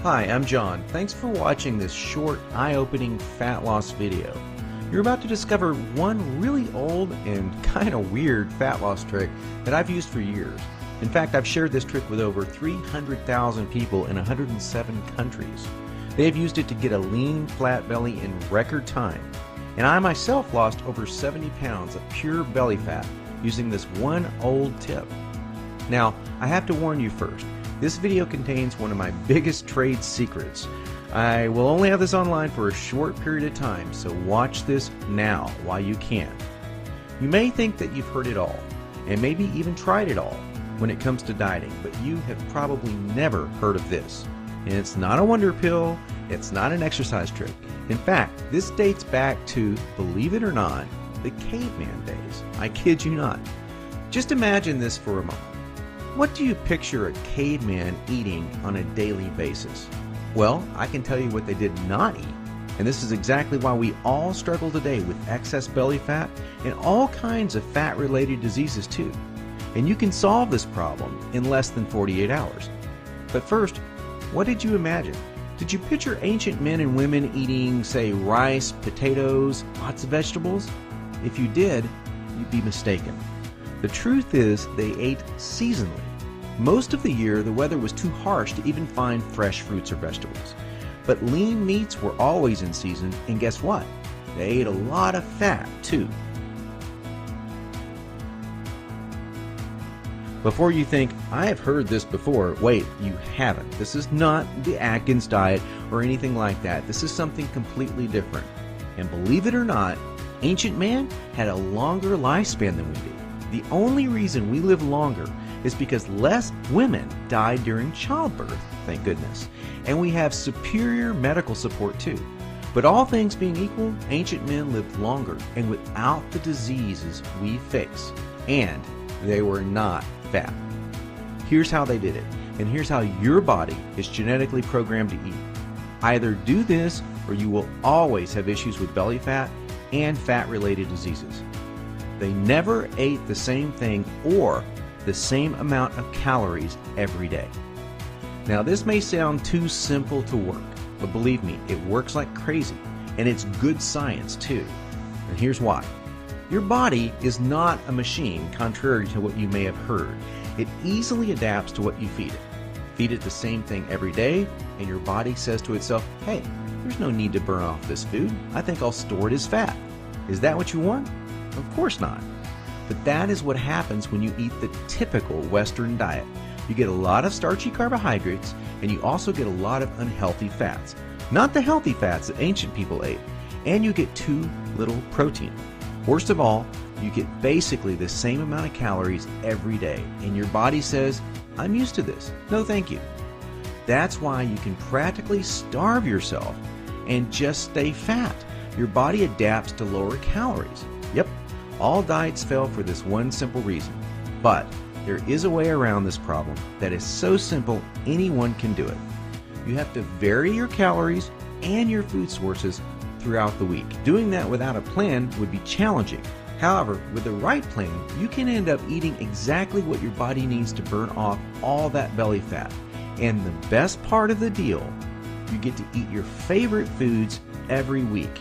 Hi, I'm John. Thanks for watching this short, eye-opening fat loss video. You're about to discover one really old and kind of weird fat loss trick that I've used for years. In fact, I've shared this trick with over 300,000 people in 107 countries. They have used it to get a lean, flat belly in record time. And I myself lost over 70 pounds of pure belly fat using this one old tip. Now, I have to warn you first. This video contains one of my biggest trade secrets. I will only have this online for a short period of time, so watch this now while you can. You may think that you've heard it all, and maybe even tried it all when it comes to dieting, but you have probably never heard of this. And it's not a wonder pill, it's not an exercise trick. In fact, this dates back to, believe it or not, the caveman days. I kid you not. Just imagine this for a moment. What do you picture a caveman eating on a daily basis? Well, I can tell you what they did not eat. And this is exactly why we all struggle today with excess belly fat and all kinds of fat-related diseases too. And you can solve this problem in less than 48 hours. But first, what did you imagine? Did you picture ancient men and women eating, say, rice, potatoes, lots of vegetables? If you did, you'd be mistaken. The truth is they ate seasonally. Most of the year, the weather was too harsh to even find fresh fruits or vegetables. But lean meats were always in season, and guess what? They ate a lot of fat, too. Before you think, I have heard this before, wait, you haven't. This is not the Atkins diet or anything like that. This is something completely different. And believe it or not, ancient man had a longer lifespan than we do. The only reason we live longer is because less women died during childbirth, thank goodness. And we have superior medical support too. But all things being equal, ancient men lived longer and without the diseases we face. And they were not fat. Here's how they did it, and here's how your body is genetically programmed to eat. Either do this or you will always have issues with belly fat and fat-related diseases. They never ate the same thing or the same amount of calories every day. Now this may sound too simple to work, but believe me, it works like crazy, and it's good science too. And here's why. Your body is not a machine, contrary to what you may have heard. It easily adapts to what you feed it. Feed it the same thing every day, and your body says to itself, hey, there's no need to burn off this food. I think I'll store it as fat. Is that what you want? Of course not. But that is what happens when you eat the typical Western diet. You get a lot of starchy carbohydrates, and you also get a lot of unhealthy fats. Not the healthy fats that ancient people ate. And you get too little protein. Worst of all, you get basically the same amount of calories every day, and your body says, I'm used to this. No, thank you. That's why you can practically starve yourself and just stay fat. Your body adapts to lower calories. Yep, all diets fail for this one simple reason. But there is a way around this problem that is so simple anyone can do it. You have to vary your calories and your food sources throughout the week. Doing that without a plan would be challenging. However, with the right plan, you can end up eating exactly what your body needs to burn off all that belly fat. And the best part of the deal, you get to eat your favorite foods every week.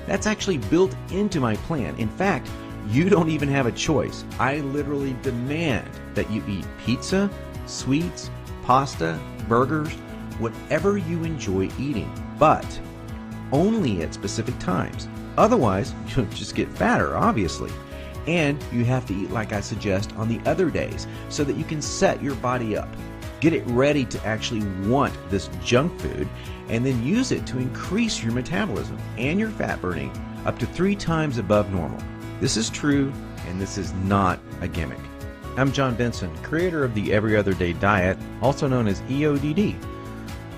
That's actually built into my plan. In fact, you don't even have a choice. I literally demand that you eat pizza, sweets, pasta, burgers, whatever you enjoy eating, but only at specific times. Otherwise, you'll just get fatter, obviously. And you have to eat like I suggest on the other days so that you can set your body up. Get it ready to actually want this junk food and then use it to increase your metabolism and your fat burning up to 3 times above normal. This is true, and this is not a gimmick. I'm Jon Benson, creator of the Every Other Day Diet, also known as EODD.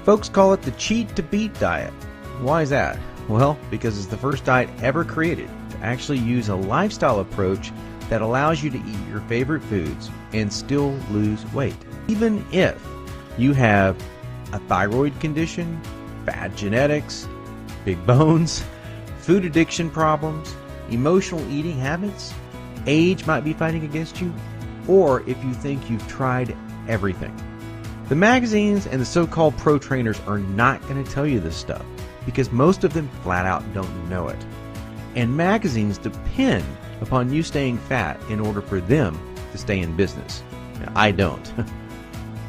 Folks call it the cheat to beat diet. Why is that? Well, because it's the first diet ever created to actually use a lifestyle approach that allows you to eat your favorite foods and still lose weight. Even if you have a thyroid condition, bad genetics, big bones, food addiction problems, emotional eating habits, age might be fighting against you, or if you think you've tried everything. The magazines and the so-called pro trainers are not going to tell you this stuff because most of them flat out don't know it. And magazines depend upon you staying fat in order for them to stay in business. Now, I don't.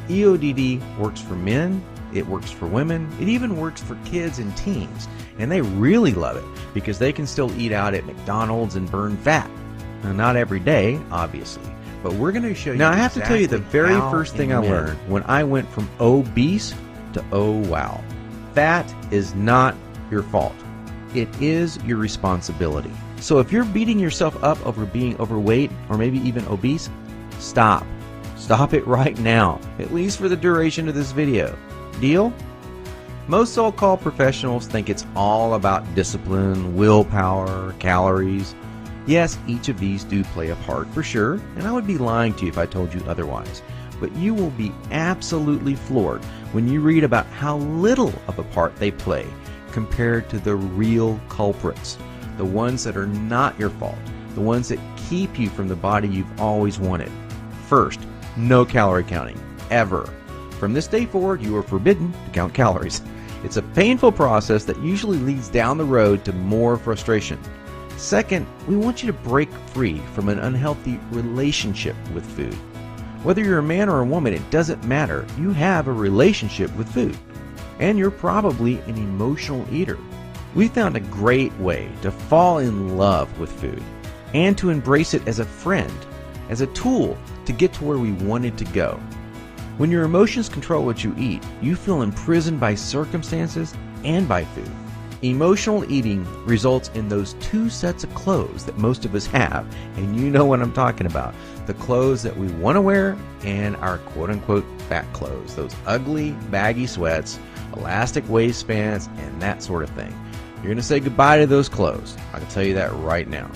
EODD works for men, it works for women, it even works for kids and teens. And they really love it because they can still eat out at McDonald's and burn fat. Now, not every day, obviously, but we're going to show you. Now, I have to tell you the very first thing I learned when I went from obese to oh wow. Fat is not your fault. It is your responsibility. So if you're beating yourself up over being overweight or maybe even obese, stop. Stop it right now, at least for the duration of this video. Deal? Most so-called professionals think it's all about discipline, willpower, calories. Yes, each of these do play a part for sure, and I would be lying to you if I told you otherwise. But you will be absolutely floored when you read about how little of a part they play compared to the real culprits, the ones that are not your fault, the ones that keep you from the body you've always wanted. First, no calorie counting, ever. From this day forward, you are forbidden to count calories. It's a painful process that usually leads down the road to more frustration. Second, we want you to break free from an unhealthy relationship with food. Whether you're a man or a woman, it doesn't matter. You have a relationship with food. And you're probably an emotional eater. We found a great way to fall in love with food and to embrace it as a friend, as a tool to get to where we wanted to go. When your emotions control what you eat, you feel imprisoned by circumstances and by food. Emotional eating results in those two sets of clothes that most of us have, and you know what I'm talking about. The clothes that we want to wear and our quote-unquote fat clothes, those ugly, baggy sweats, elastic waistbands, and that sort of thing. You're going to say goodbye to those clothes. I can tell you that right now.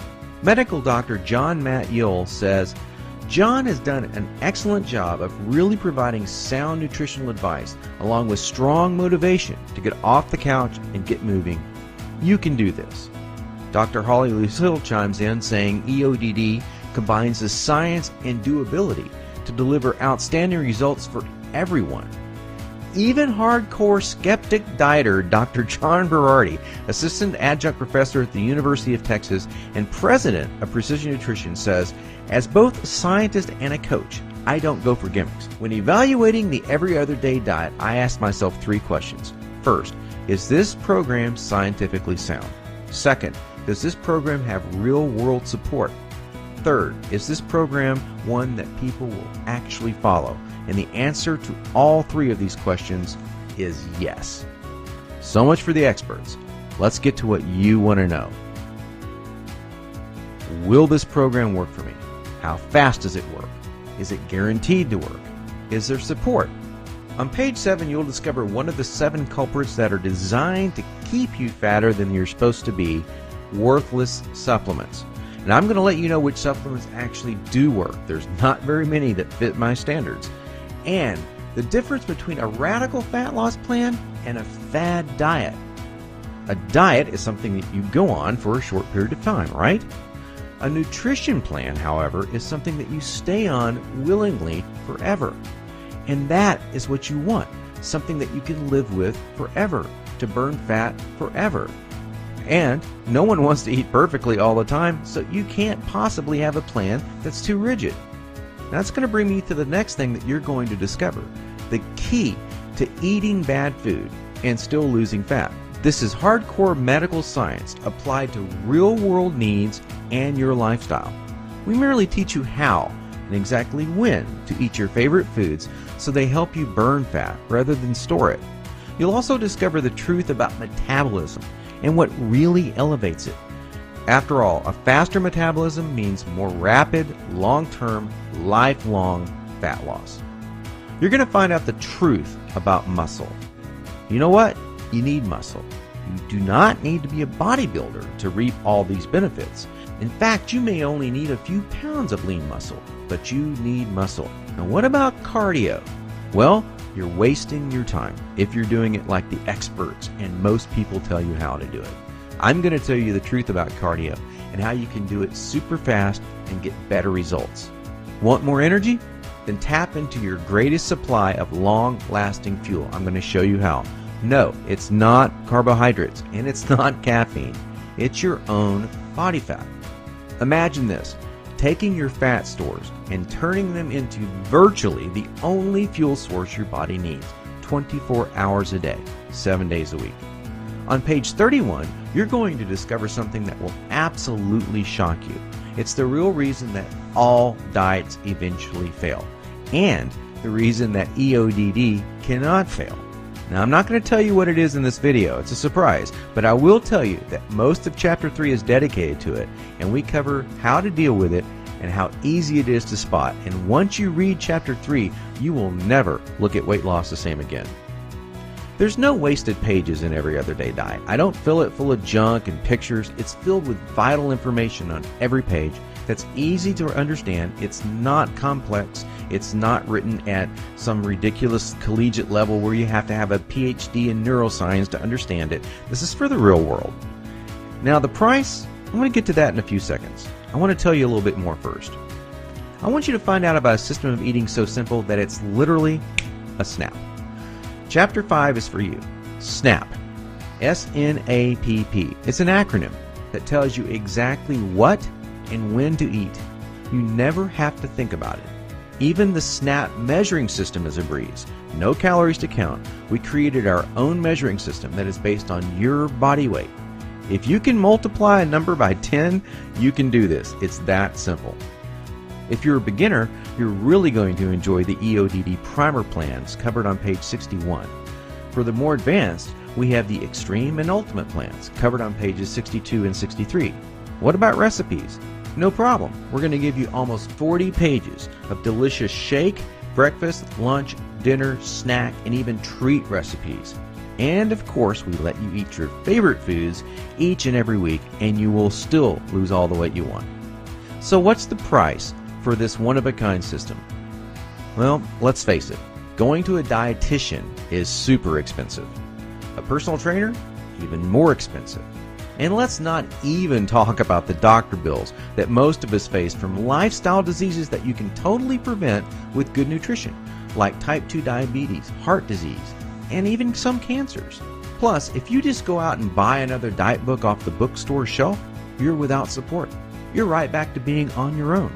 Medical doctor Jon Benson says, Jon has done an excellent job of really providing sound nutritional advice along with strong motivation to get off the couch and get moving. You can do this. Dr. Holly Lucille chimes in saying EODD combines the science and doability to deliver outstanding results for everyone. Even hardcore skeptic dieter Dr. John Berardi, assistant adjunct professor at the University of Texas and president of Precision Nutrition, says, as both a scientist and a coach, I don't go for gimmicks. When evaluating the every other day diet, I ask myself three questions. First, is this program scientifically sound? Second, does this program have real world support? Third, is this program one that people will actually follow? And the answer to all three of these questions is yes. So much for the experts. Let's get to what you want to know. Will this program work for me? How fast does it work? Is it guaranteed to work? Is there support? On page 7, you'll discover one of the 7 culprits that are designed to keep you fatter than you're supposed to be, worthless supplements. And I'm going to let you know which supplements actually do work. There's not very many that fit my standards. And the difference between a radical fat loss plan and a fad diet. A diet is something that you go on for a short period of time, right? A nutrition plan, however, is something that you stay on willingly forever. And that is what you want, something that you can live with forever, to burn fat forever. And no one wants to eat perfectly all the time, so you can't possibly have a plan that's too rigid. That's going to bring me to the next thing that you're going to discover, the key to eating bad food and still losing fat. This is hardcore medical science applied to real-world needs and your lifestyle. We merely teach you how and exactly when to eat your favorite foods so they help you burn fat rather than store it. You'll also discover the truth about metabolism and what really elevates it. After all, a faster metabolism means more rapid, long-term, lifelong fat loss. You're going to find out the truth about muscle. You know what? You need muscle. You do not need to be a bodybuilder to reap all these benefits. In fact, you may only need a few pounds of lean muscle, but you need muscle. Now, what about cardio? Well, you're wasting your time if you're doing it like the experts and most people tell you how to do it. I'm going to tell you the truth about cardio and how you can do it super fast and get better results. Want more energy? then tap into your greatest supply of long-lasting fuel. I'm going to show you how. No, it's not carbohydrates, and it's not caffeine. It's your own body fat. Imagine this, taking your fat stores and turning them into virtually the only fuel source your body needs, 24 hours a day, 7 days a week. On page 31, you're going to discover something that will absolutely shock you. It's the real reason that all diets eventually fail, and the reason that EODD cannot fail. Now, I'm not going to tell you what it is in this video. It's a surprise, but I will tell you that most of Chapter 3 is dedicated to it, and we cover how to deal with it and how easy it is to spot. And once you read Chapter 3, you will never look at weight loss the same again. There's no wasted pages in Every Other Day Diet. I don't fill it full of junk and pictures. It's filled with vital information on every page that's easy to understand. It's not complex. It's not written at some ridiculous collegiate level where you have to have a PhD in neuroscience to understand it. This is for the real world. Now, the price, I'm going to get to that in a few seconds. I want to tell you a little bit more first. I want you to find out about a system of eating so simple that it's literally a snap. Chapter 5 is for you. SNAP. S-N-A-P-P. It's an acronym that tells you exactly what and when to eat. You never have to think about it. Even the SNAP measuring system is a breeze. No calories to count. We created our own measuring system that is based on your body weight. If you can multiply a number by 10, you can do this. It's that simple. If you're a beginner, you're really going to enjoy the EODD primer plans covered on page 61. For the more advanced, we have the extreme and ultimate plans covered on pages 62 and 63. What about recipes? No problem. We're going to give you almost 40 pages of delicious shake, breakfast, lunch, dinner, snack, and even treat recipes. And of course, we let you eat your favorite foods each and every week, and you will still lose all the weight you want. So what's the price for this one-of-a-kind system? Well, let's face it, going to a dietitian is super expensive. A personal trainer, even more expensive. And let's not even talk about the doctor bills that most of us face from lifestyle diseases that you can totally prevent with good nutrition, like type 2 diabetes, heart disease, and even some cancers. Plus, if you just go out and buy another diet book off the bookstore shelf, you're without support. You're right back to being on your own.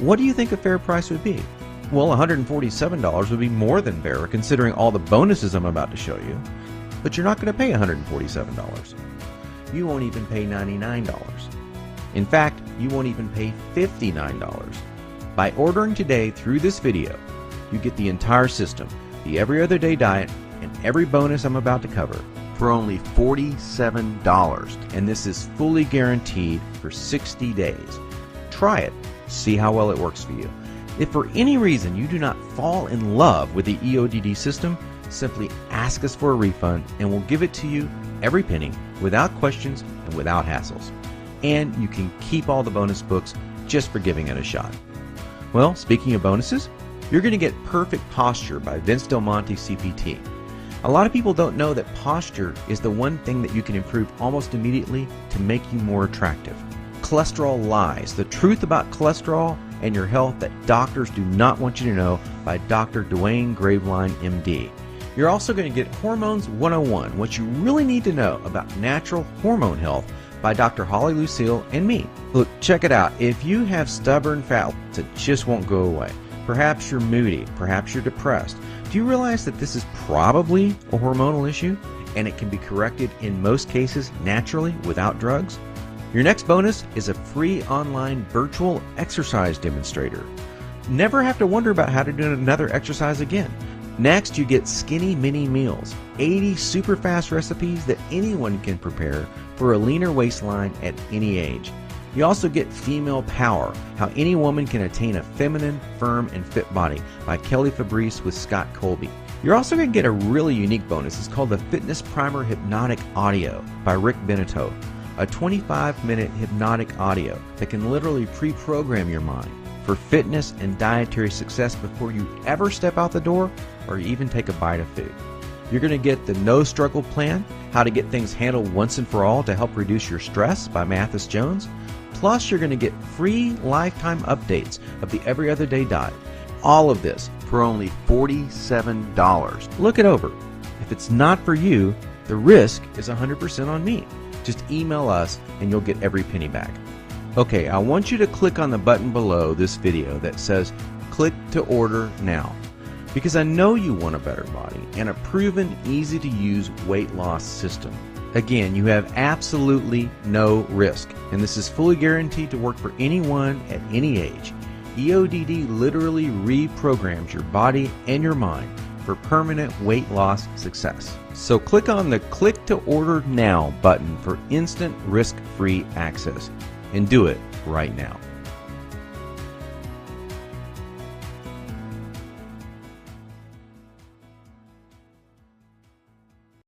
What do you think a fair price would be? Well, $147 would be more than fair considering all the bonuses I'm about to show you. But you're not going to pay $147. You won't even pay $99. In fact, you won't even pay $59. By ordering today through this video, you get the entire system, the Every Other Day Diet, and every bonus I'm about to cover for only $47. And this is fully guaranteed for 60 days. Try it. See how well it works for you. If for any reason you do not fall in love with the EODD system, simply ask us for a refund and we'll give it to you, every penny, without questions and without hassles. And you can keep all the bonus books just for giving it a shot. Well, speaking of bonuses, you're going to get Perfect Posture by Vince Del Monte CPT. A lot of people don't know that posture is the one thing that you can improve almost immediately to make you more attractive. Cholesterol Lies, the truth about cholesterol and your health that doctors do not want you to know, by Dr. Dwayne Graveline, MD. You're also going to get Hormones 101, what you really need to know about natural hormone health, by Dr. Holly Lucille and me. Look, check it out. If you have stubborn fat that just won't go away, perhaps you're moody, perhaps you're depressed, do you realize that this is probably a hormonal issue and it can be corrected in most cases naturally without drugs? Your next bonus is a free online virtual exercise demonstrator. Never have to wonder about how to do another exercise again. Next, you get Skinny Mini Meals, 80 super fast recipes that anyone can prepare for a leaner waistline at any age. You also get Female Power, How Any Woman Can Attain a Feminine, Firm, and Fit Body, by Kelly Fabrice with Scott Colby. You're also going to get a really unique bonus. It's called the Fitness Primer Hypnotic Audio by Rick Beneteau, a 25-minute hypnotic audio that can literally pre-program your mind for fitness and dietary success before you ever step out the door or even take a bite of food. You're going to get the No Struggle Plan, How to Get Things Handled Once and For All to Help Reduce Your Stress by Mathis Jones. Plus, you're going to get free lifetime updates of the Every Other Day Diet all of this for only $47. Look it over. If it's not for you, the risk is 100% on me. Just email us and you'll get every penny back. Okay, I want you to click on the button below this video that says click to order now, because I know you want a better body and a proven, easy to use weight loss system. Again, you have absolutely no risk, and this is fully guaranteed to work for anyone at any age. EODD literally reprograms your body and your mind for permanent weight loss success. So click on the Click to Order Now button for instant risk-free access, and do it right now.